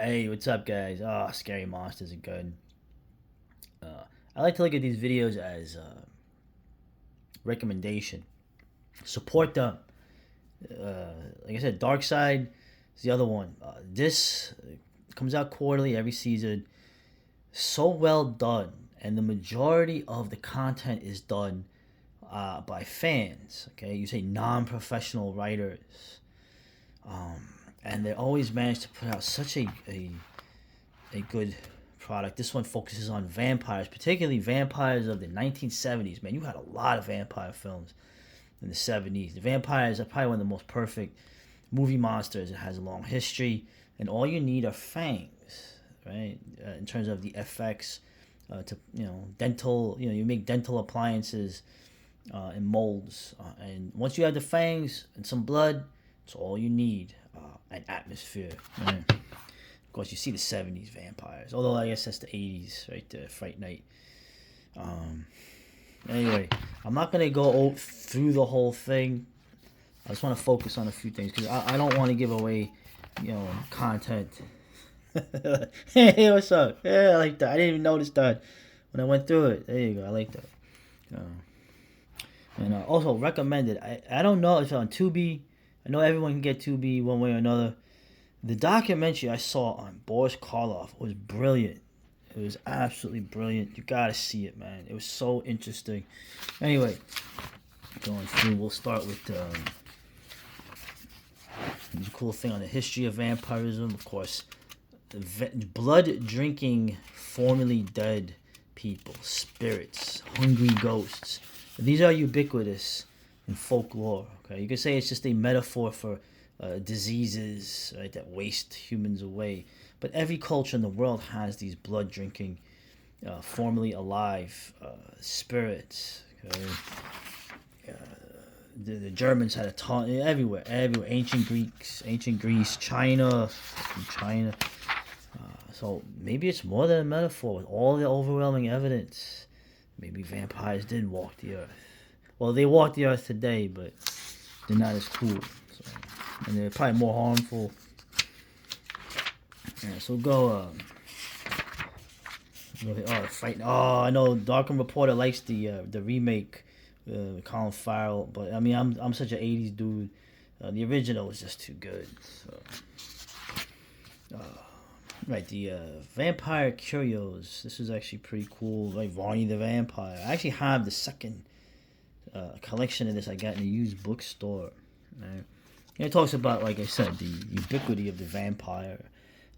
Hey, what's up, guys? Oh, scary monsters are good. I like to look at these videos as recommendation. Support them. Like I said, Dark Side is the other one. This comes out quarterly every season. So well done, and the majority of the content is done by fans. Okay, you say non-professional writers, um, and they always manage to put out such a good product. This one focuses on vampires, particularly vampires of the 1970s. Man, you had a lot of vampire films in the 70s. The vampires are probably one of the most perfect movie monsters. It has a long history, and all you need are fangs, right? In terms of the effects, to dental. You make dental appliances and molds, and once you have the fangs and some blood, it's all you need. An atmosphere. Right? Of course, you see the '70s vampires. Although I guess that's the '80s, right? The Fright Night. Um, anyway, I'm not gonna go through the whole thing. I just want to focus on a few things because I don't want to give away, content. Hey, what's up? Yeah, I like that. I didn't even notice that when I went through it. There you go. I like that. And also recommended. I don't know if it's on Tubi. I know everyone can get Tubi one way or another. The documentary I saw on Boris Karloff was brilliant. It was absolutely brilliant. You gotta see it, man. It was so interesting. Anyway, going through, we'll start with the cool thing on the history of vampirism. Of course, blood drinking, formerly dead people, spirits, hungry ghosts. These are ubiquitous in folklore. Okay, you could say it's just a metaphor for diseases, right, that waste humans away. But every culture in the world has these blood drinking, formerly alive spirits. Okay? The Germans had a ton everywhere. Ancient Greece, China. So maybe it's more than a metaphor with all the overwhelming evidence. Maybe vampires did walk the earth. Well, they walk the earth today, but they're not as cool. So, and they're probably more harmful. Yeah, so go. Oh, fight! Oh, I know. Darkham Reporter likes the remake, Colin Farrell, but I mean, I'm such an '80s dude. The original was just too good. So, right, the Vampire Curios. This is actually pretty cool. Like Varney the Vampire. I actually have the second collection of this I got in a used bookstore. Right? And it talks about, like I said, the ubiquity of the vampire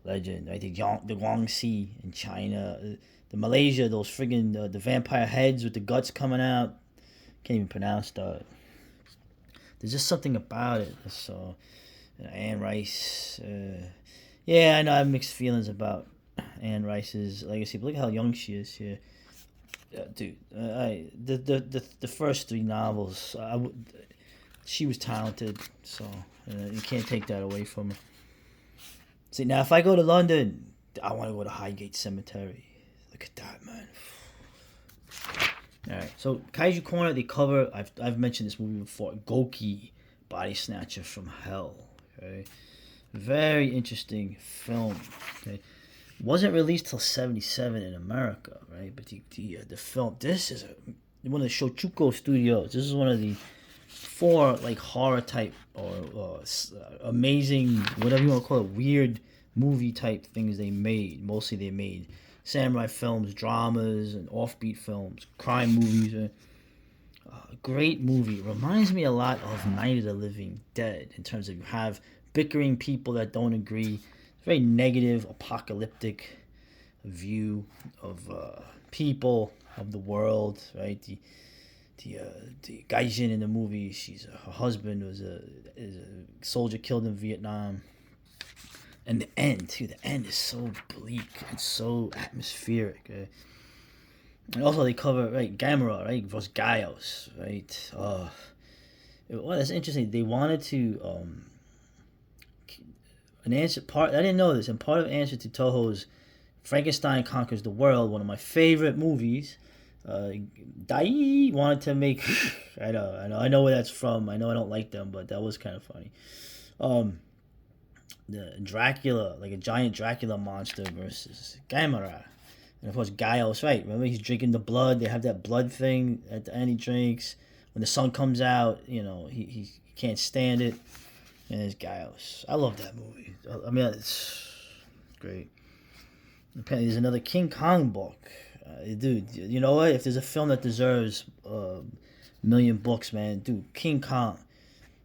legend. Right, the Guangxi in China, the Malaysia, those friggin' the vampire heads with the guts coming out. Can't even pronounce that. There's just something about it. So, Anne Rice. Yeah, I know I have mixed feelings about Anne Rice's legacy, but look how young she is here. Dude, the first three novels, she was talented, so you can't take that away from her. See, now if I go to London, I want to go to Highgate Cemetery. Look at that, man. All right, so Kaiju Corner, they cover. I've mentioned this movie before. Goki, Body Snatcher from Hell. Okay, very interesting film. Okay, wasn't released till '77 in America, right? But the film, this is one of the Shochuko studios. This is one of the four like horror type or amazing, whatever you want to call it, weird movie type things they made. Mostly they made samurai films, dramas, and offbeat films, crime movies. Great movie. Reminds me a lot of Night of the Living Dead in terms of you have bickering people that don't agree. Very negative, apocalyptic view of people, of the world, right? The Gaijin in the movie, her husband is a soldier killed in Vietnam. And the end, too. The end is so bleak and so atmospheric. And also they cover, right, Gamera, right, versus Gaios, right. Well, that's interesting. They wanted to an answer part. I didn't know this, and part of the answer to Toho's Frankenstein Conquers the World, one of my favorite movies. Dai wanted to make. I know where that's from. I know I don't like them, but that was kind of funny. the Dracula, like a giant Dracula monster versus Gamera. And of course, Gaios, right? Remember, he's drinking the blood. They have that blood thing at the end he drinks. When the sun comes out, he can't stand it. And it's Gaios. I love that movie. I mean, it's great. Apparently, there's another King Kong book. Dude, you know what? If there's a film that deserves a million books, man, dude, King Kong.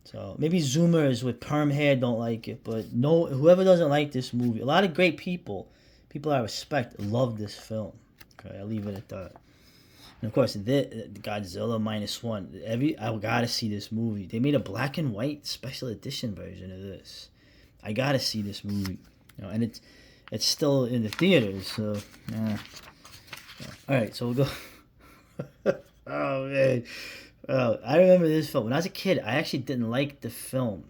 So maybe Zoomers with perm hair don't like it, but no, whoever doesn't like this movie, a lot of great people I respect, love this film. Okay, I'll leave it at that. And of course, the Godzilla -1. I gotta see this movie. They made a black and white special edition version of this. I gotta see this movie. And it's still in the theaters. So, all right. So we'll go. Oh man. I remember this film when I was a kid. I actually didn't like the film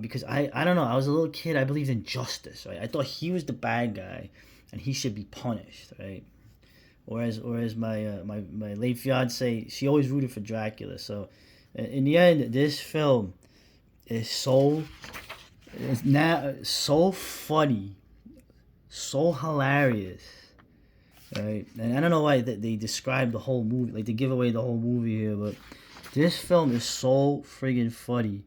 because I don't know. I was a little kid. I believed in justice. Right. I thought he was the bad guy, and he should be punished. Right. Whereas my late fiance, she always rooted for Dracula. So in the end, this film is it's now so funny, so hilarious. Right, and I don't know why they describe the whole movie, like they give away the whole movie here, but this film is so friggin' funny.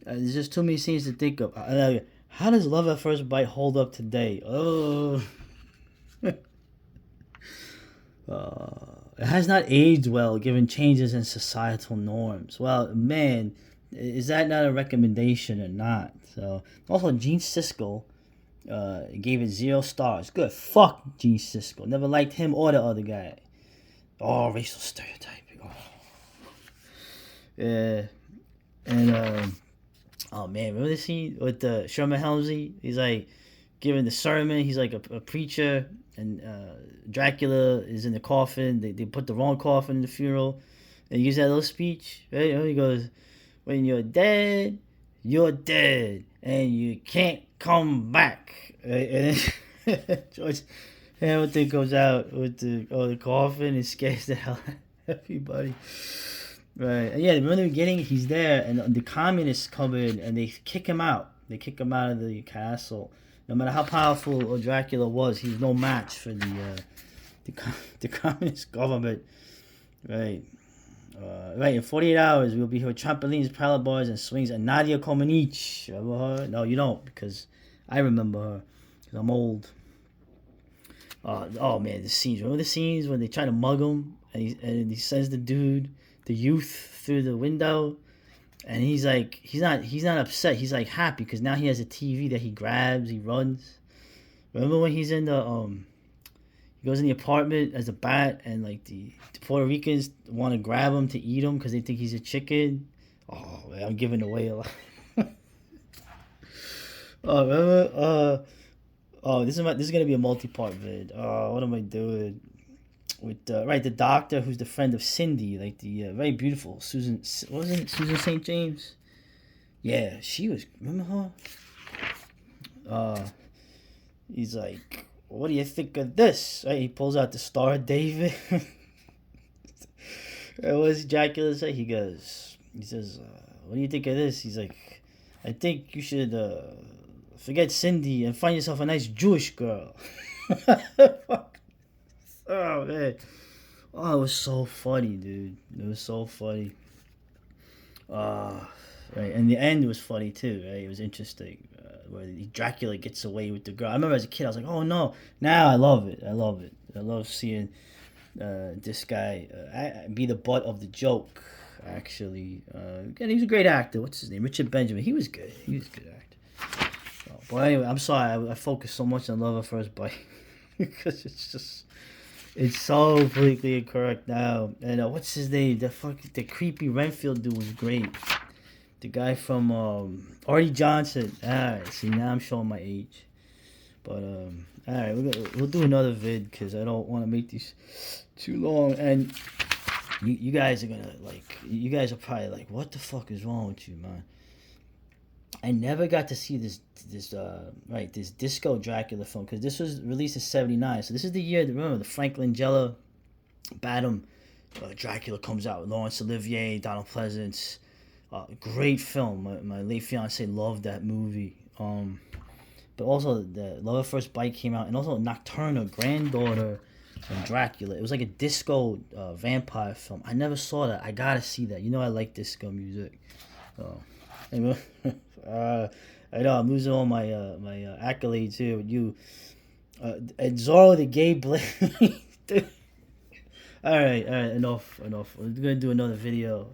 There's just too many scenes to think of. How does Love at First Bite hold up today? Oh, it has not aged well given changes in societal norms. Well, man, is that not a recommendation or not? So, also Gene Siskel gave it 0 stars. Good. Fuck Gene Siskel. Never liked him or the other guy. Oh, racial stereotyping. Oh. Yeah. And, oh man, remember the scene with Sherman Helmsley? He's like giving the sermon. He's like a preacher. And Dracula is in the coffin. They put the wrong coffin in the funeral. And he gives that little speech. Right? And he goes, when you're dead, and you can't come back. Right? And then George Hamilton goes out with the coffin and scares the hell out of everybody. Right. And yeah, remember in the beginning, he's there, and the communists come in, and they kick him out. They kick him out of the castle. No matter how powerful Dracula was, he's no match for the communist government. Right. Right, in 48 hours, we'll be here with trampolines, parallel bars, and swings, and Nadia Comaneci. Remember her? No, you don't, because I remember her, because I'm old. Oh, man, the scenes. Remember the scenes when they try to mug him, and he sends the youth, through the window, and he's like, he's not upset. He's like happy, because now he has a TV that he grabs, he runs. Remember when he's in he goes in the apartment as a bat, and like the Puerto Ricans want to grab him to eat him because they think he's a chicken. Oh man, I'm giving away a lot. Oh, remember? This is gonna be a multi-part vid. What am I doing? With the doctor who's the friend of Cindy, like the very beautiful Susan. Wasn't it Susan St. James? Yeah, she was. Remember her? He's like, what do you think of this? Right? He pulls out the Star of David. And what does Dracula say? He says, what do you think of this? He's like, I think you should forget Cindy and find yourself a nice Jewish girl. Oh, man. Oh, it was so funny, dude. It was so funny. Right. And the end was funny, too, right? It was interesting. Where Dracula gets away with the girl. I remember as a kid, I was like, oh, no. Now I love it. I love seeing this guy be the butt of the joke, actually. Again, he was a great actor. What's his name? Richard Benjamin. He was good. He was a good actor. But anyway, I'm sorry. I focused so much on Love at First Bite. Because it's so politically incorrect now. And what's his name? The creepy Renfield dude was great. The guy from Artie Johnson. Alright, see, now I'm showing my age. But, alright, we'll do another vid because I don't want to make these too long. And you guys are gonna, you guys are probably like, what the fuck is wrong with you, man? I never got to see this Disco Dracula film, because this was released in 79. So this is the year, remember, the Frank Langella Badham Dracula comes out with Laurence Olivier, Donald Pleasance. Great film. My late fiance loved that movie. Um, but also the Love at First Bite came out, and also Nocturna, granddaughter of Dracula. It was like a disco vampire film. I never saw that. I gotta see that. You know I like disco music. Oh, and, I know I'm losing all my accolades here with you. And Zorro the Gay Blade. All right, enough. We're gonna do another video.